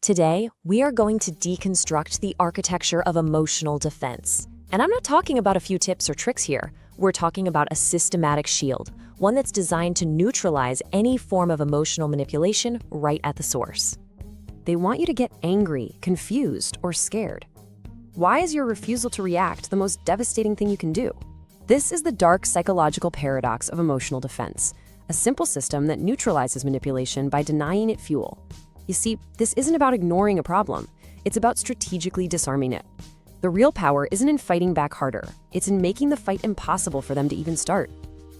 Today, we are going to deconstruct the architecture of emotional defense. And I'm not talking about a few tips or tricks here. We're talking about a systematic shield, one that's designed to neutralize any form of emotional manipulation right at the source. They want you to get angry, confused, or scared. Why is your refusal to react the most devastating thing you can do? This is the dark psychological paradox of emotional defense, a simple system that neutralizes manipulation by denying it fuel. You see, this isn't about ignoring a problem. It's about strategically disarming it. The real power isn't in fighting back harder. It's in making the fight impossible for them to even start.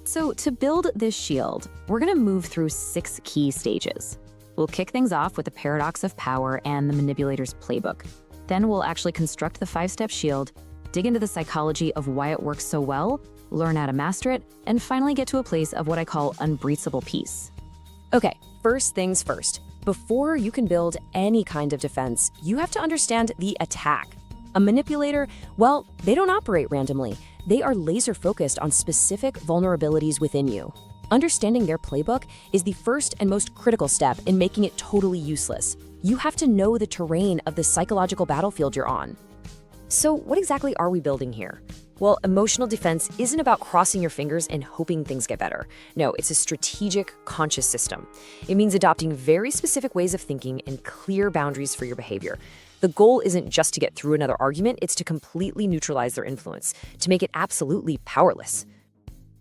So to build this shield, we're going to move through 6 key stages. We'll kick things off with the paradox of power and the manipulator's playbook. Then we'll actually construct the 5-step shield, dig into the psychology of why it works so well, learn how to master it, and finally get to a place of what I call unbreachable peace. Okay, first things first. Before you can build any kind of defense, you have to understand the attack. A manipulator, well, they don't operate randomly. They are laser-focused on specific vulnerabilities within you. Understanding their playbook is the first and most critical step in making it totally useless. You have to know the terrain of the psychological battlefield you're on. So what exactly are we building here? Well, emotional defense isn't about crossing your fingers and hoping things get better. No, it's a strategic, conscious system. It means adopting very specific ways of thinking and clear boundaries for your behavior. The goal isn't just to get through another argument, it's to completely neutralize their influence, to make it absolutely powerless.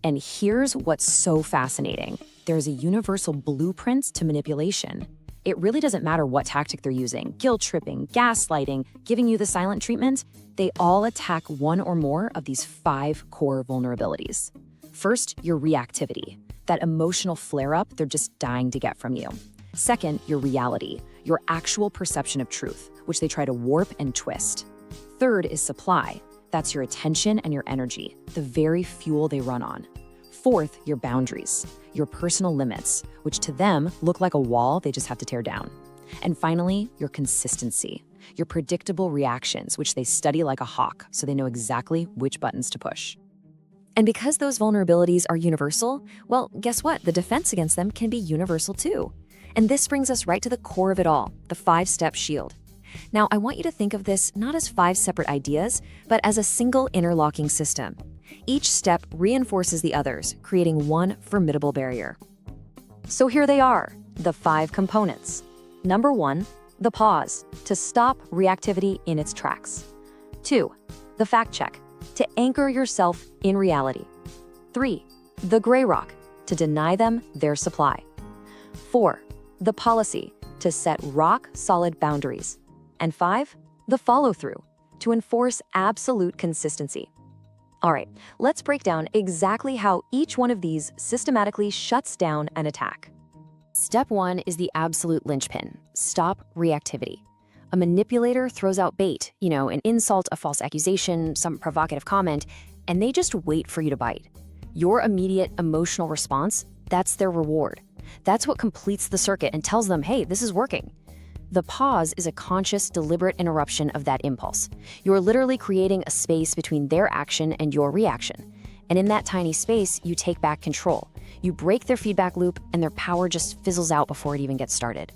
And here's what's so fascinating. There's a universal blueprint to manipulation. It really doesn't matter what tactic they're using, guilt-tripping, gaslighting, giving you the silent treatment, they all attack one or more of these 5 core vulnerabilities. First, your reactivity, that emotional flare-up they're just dying to get from you. Second, your reality, your actual perception of truth, which they try to warp and twist. Third is supply, that's your attention and your energy, the very fuel they run on. Fourth, your boundaries, your personal limits, which to them look like a wall they just have to tear down. And finally, your consistency, your predictable reactions, which they study like a hawk, so they know exactly which buttons to push. And because those vulnerabilities are universal, well, guess what? The defense against them can be universal too. And this brings us right to the core of it all, the 5-step shield. Now, I want you to think of this not as 5 separate ideas, but as a single interlocking system. Each step reinforces the others, creating one formidable barrier. So here they are, the 5 components. Number 1, the pause, to stop reactivity in its tracks. 2, the fact check, to anchor yourself in reality. 3, the gray rock, to deny them their supply. 4, the policy, to set rock-solid boundaries. And 5, the follow-through, to enforce absolute consistency. All right, let's break down exactly how each one of these systematically shuts down an attack. Step 1 is the absolute linchpin, stop reactivity. A manipulator throws out bait, an insult, a false accusation, some provocative comment, and they just wait for you to bite. Your immediate emotional response, that's their reward. That's what completes the circuit and tells them, hey, this is working. The pause is a conscious, deliberate interruption of that impulse. You're literally creating a space between their action and your reaction. And in that tiny space, you take back control. You break their feedback loop, and their power just fizzles out before it even gets started.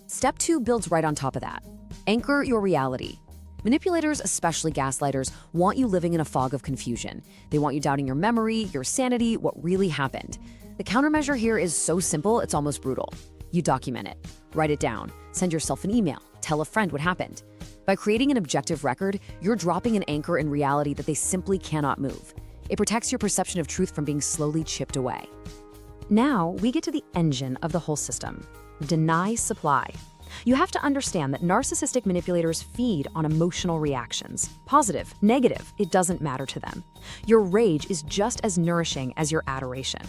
Step 2 builds right on top of that. Anchor your reality. Manipulators, especially gaslighters, want you living in a fog of confusion. They want you doubting your memory, your sanity, what really happened. The countermeasure here is so simple, it's almost brutal. You document it, write it down, send yourself an email, tell a friend what happened. By creating an objective record, you're dropping an anchor in reality that they simply cannot move. It protects your perception of truth from being slowly chipped away. Now, we get to the engine of the whole system. Deny supply. You have to understand that narcissistic manipulators feed on emotional reactions. Positive, negative, it doesn't matter to them. Your rage is just as nourishing as your adoration.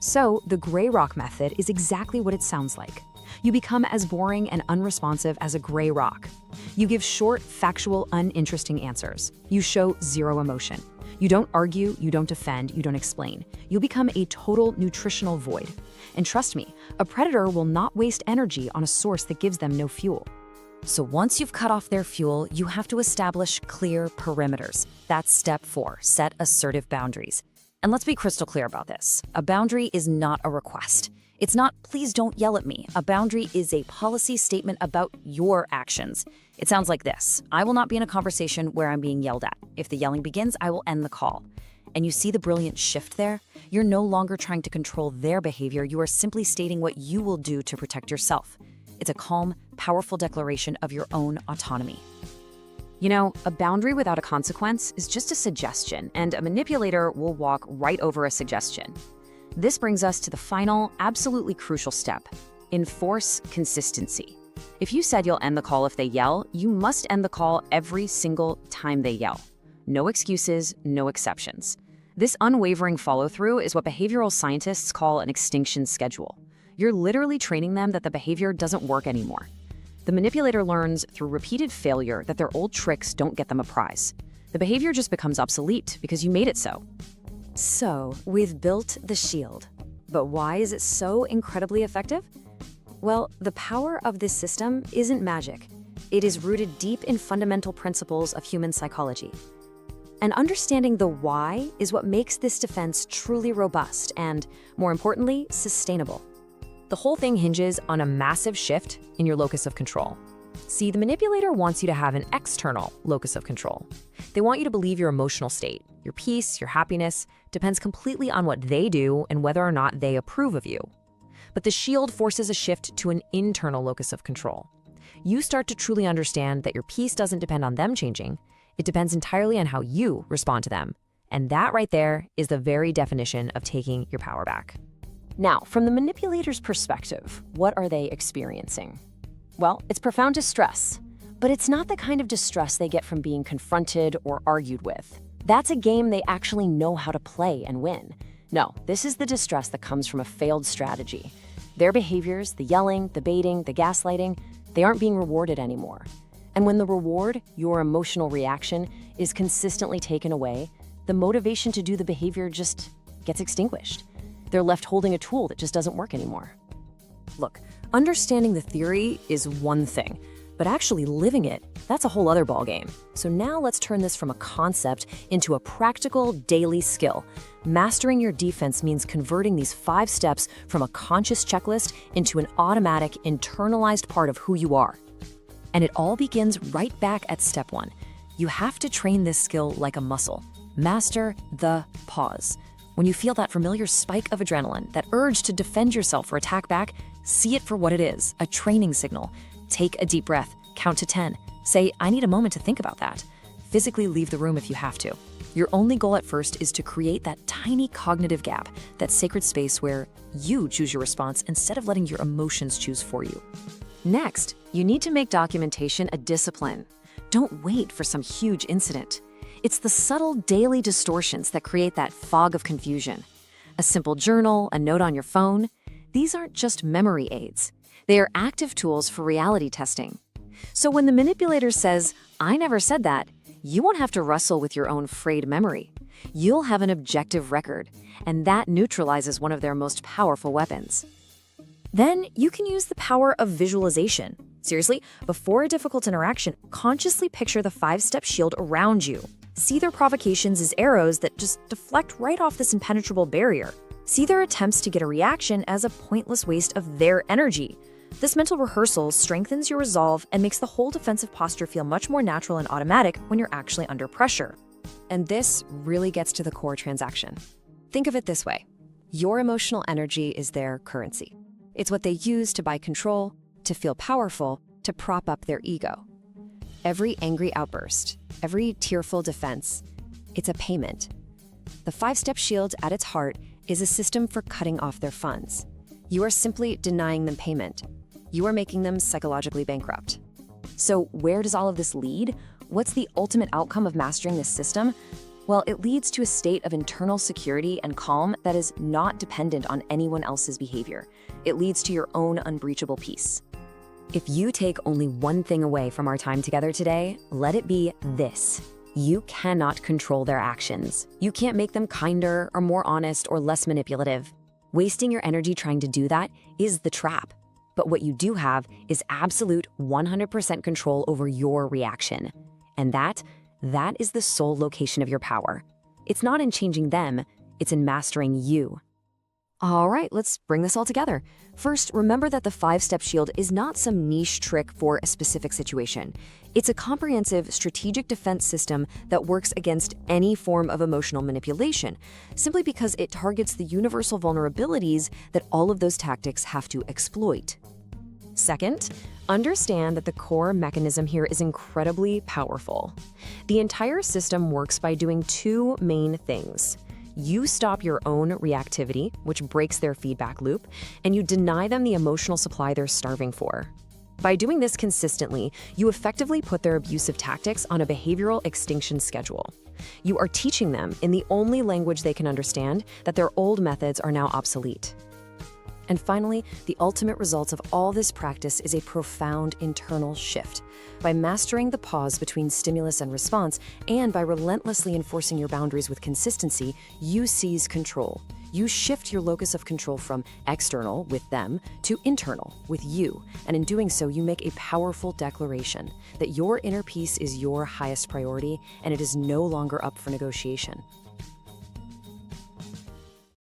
So, the gray rock method is exactly what it sounds like. You become as boring and unresponsive as a gray rock. You give short, factual, uninteresting answers. You show zero emotion. You don't argue, you don't defend, you don't explain. You become a total nutritional void. And trust me, a predator will not waste energy on a source that gives them no fuel. So once you've cut off their fuel, you have to establish clear perimeters. That's step 4, set assertive boundaries. And let's be crystal clear about this. A boundary is not a request. It's not, please don't yell at me. A boundary is a policy statement about your actions. It sounds like this. I will not be in a conversation where I'm being yelled at. If the yelling begins, I will end the call. And you see the brilliant shift there? You're no longer trying to control their behavior. You are simply stating what you will do to protect yourself. It's a calm, powerful declaration of your own autonomy. You know, a boundary without a consequence is just a suggestion, and a manipulator will walk right over a suggestion. This brings us to the final, absolutely crucial step: enforce consistency. If you said you'll end the call if they yell, you must end the call every single time they yell. No excuses, no exceptions. This unwavering follow-through is what behavioral scientists call an extinction schedule. You're literally training them that the behavior doesn't work anymore. The manipulator learns through repeated failure that their old tricks don't get them a prize. The behavior just becomes obsolete because you made it so. So, we've built the shield. But why is it so incredibly effective? Well, the power of this system isn't magic. It is rooted deep in fundamental principles of human psychology. And understanding the why is what makes this defense truly robust and, more importantly, sustainable. The whole thing hinges on a massive shift in your locus of control. See, the manipulator wants you to have an external locus of control. They want you to believe your emotional state, your peace, your happiness, depends completely on what they do and whether or not they approve of you. But the shield forces a shift to an internal locus of control. You start to truly understand that your peace doesn't depend on them changing. It depends entirely on how you respond to them. And that right there is the very definition of taking your power back. Now, from the manipulator's perspective, what are they experiencing? Well, it's profound distress, but it's not the kind of distress they get from being confronted or argued with. That's a game they actually know how to play and win. No, this is the distress that comes from a failed strategy. Their behaviors, the yelling, the baiting, the gaslighting, they aren't being rewarded anymore. And when the reward, your emotional reaction, is consistently taken away, the motivation to do the behavior just gets extinguished. They're left holding a tool that just doesn't work anymore. Look, understanding the theory is one thing, but actually living it, that's a whole other ballgame. So now let's turn this from a concept into a practical daily skill. Mastering your defense means converting these 5 steps from a conscious checklist into an automatic, internalized part of who you are. And it all begins right back at step 1. You have to train this skill like a muscle. Master the pause. When you feel that familiar spike of adrenaline, that urge to defend yourself or attack back, see it for what it is, a training signal. Take a deep breath, count to 10. Say, I need a moment to think about that. Physically leave the room if you have to. Your only goal at first is to create that tiny cognitive gap, that sacred space where you choose your response instead of letting your emotions choose for you. Next, you need to make documentation a discipline. Don't wait for some huge incident. It's the subtle daily distortions that create that fog of confusion. A simple journal, a note on your phone, these aren't just memory aids. They are active tools for reality testing. So when the manipulator says, I never said that, you won't have to wrestle with your own frayed memory. You'll have an objective record, and that neutralizes one of their most powerful weapons. Then you can use the power of visualization. Seriously, before a difficult interaction, consciously picture the 5-step shield around you. See their provocations as arrows that just deflect right off this impenetrable barrier. See their attempts to get a reaction as a pointless waste of their energy. This mental rehearsal strengthens your resolve and makes the whole defensive posture feel much more natural and automatic when you're actually under pressure. And this really gets to the core transaction. Think of it this way. Your emotional energy is their currency. It's what they use to buy control, to feel powerful, to prop up their ego. Every angry outburst, every tearful defense, it's a payment. The 5-step shield at its heart is a system for cutting off their funds. You are simply denying them payment. You are making them psychologically bankrupt. So where does all of this lead? What's the ultimate outcome of mastering this system? Well, it leads to a state of internal security and calm that is not dependent on anyone else's behavior. It leads to your own unbreachable peace. If you take only one thing away from our time together today, let it be this. You cannot control their actions. You can't make them kinder or more honest or less manipulative. Wasting your energy trying to do that is the trap. But what you do have is absolute 100% control over your reaction. And that is the sole location of your power. It's not in changing them, It's in mastering you. All right, let's bring this all together. First, remember that the 5-step shield is not some niche trick for a specific situation. It's a comprehensive strategic defense system that works against any form of emotional manipulation, simply because it targets the universal vulnerabilities that all of those tactics have to exploit. Second, understand that the core mechanism here is incredibly powerful. The entire system works by doing 2 main things. You stop your own reactivity, which breaks their feedback loop, and you deny them the emotional supply they're starving for. By doing this consistently, you effectively put their abusive tactics on a behavioral extinction schedule. You are teaching them, in the only language they can understand, that their old methods are now obsolete. And finally, the ultimate result of all this practice is a profound internal shift. By mastering the pause between stimulus and response, and by relentlessly enforcing your boundaries with consistency, you seize control. You shift your locus of control from external, with them, to internal, with you. And in doing so, you make a powerful declaration that your inner peace is your highest priority, and it is no longer up for negotiation.